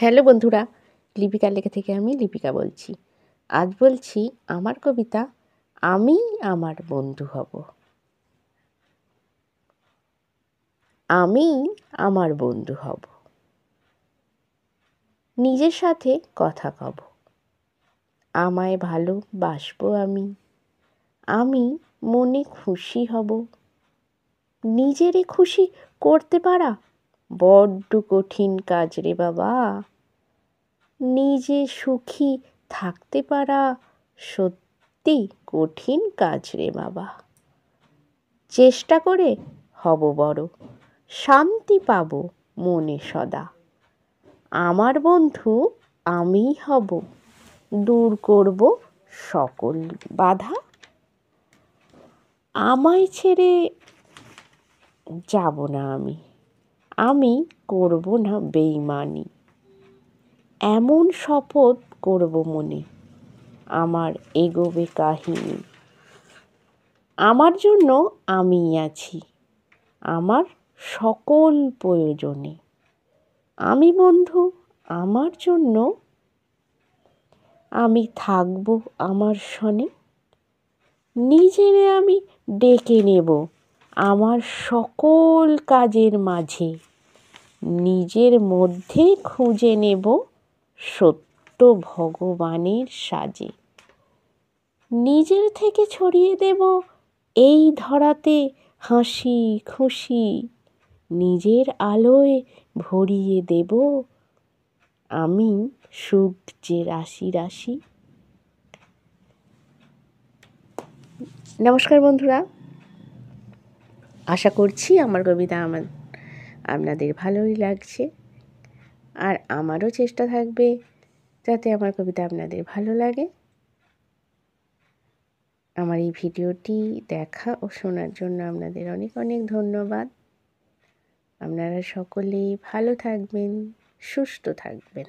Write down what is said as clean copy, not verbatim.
Hello বন্ধুরা, লিপিকার লেখা থেকে আমি লিপিকা বলছি। আজ বলছি আমার কবিতা আমি আমার বন্ধু হব। আমি আমার বন্ধু হব, নিজের সাথে কথা কব, আমায় ভালোবাসবো আমি, আমি মনে খুশি হব। নিজেরে খুশি করতে পারা বড্ড কঠিন কাজ রে বাবা। নিজে সুখী থাকতে পারা সত্যি কঠিন কাজ রে বাবা। চেষ্টা করে হব বড়, শান্তি পাব মনে সদা। আমার বন্ধু আমিই হব, দূর করব সকল বাধা। আমায় ছেড়ে যাব না আমি, আমি করব না বেইমানি। এমন শপথ করব মনে, আমার এগোবে কাহিনী। আমার জন্য আমিই আছি, আমার সকল প্রয়োজনে। আমি বন্ধু আমার জন্য, আমি থাকব আমার সনে। নিজেরে আমি ডেকে নেব আমার সকল কাজের মাঝে। নিজের মধ্যে খুঁজে নেব সত্য ভগবানের সাজে। নিজের থেকে ছড়িয়ে দেব এই ধরাতে হাসি খুশি। নিজের আলোয় ভরিয়ে দেব আমি সুখ যে রাশি রাশি। নমস্কার বন্ধুরা, আশা করছি আমার কবিতা আপনাদের ভালোই লাগছে, আর আমারও চেষ্টা থাকবে যাতে আমার কবিতা আপনাদের ভালো লাগে। আমার এই ভিডিওটি দেখা ও শোনার জন্য আপনাদের অনেক অনেক ধন্যবাদ। আপনারা সকলেই ভালো থাকবেন, সুস্থ থাকবেন।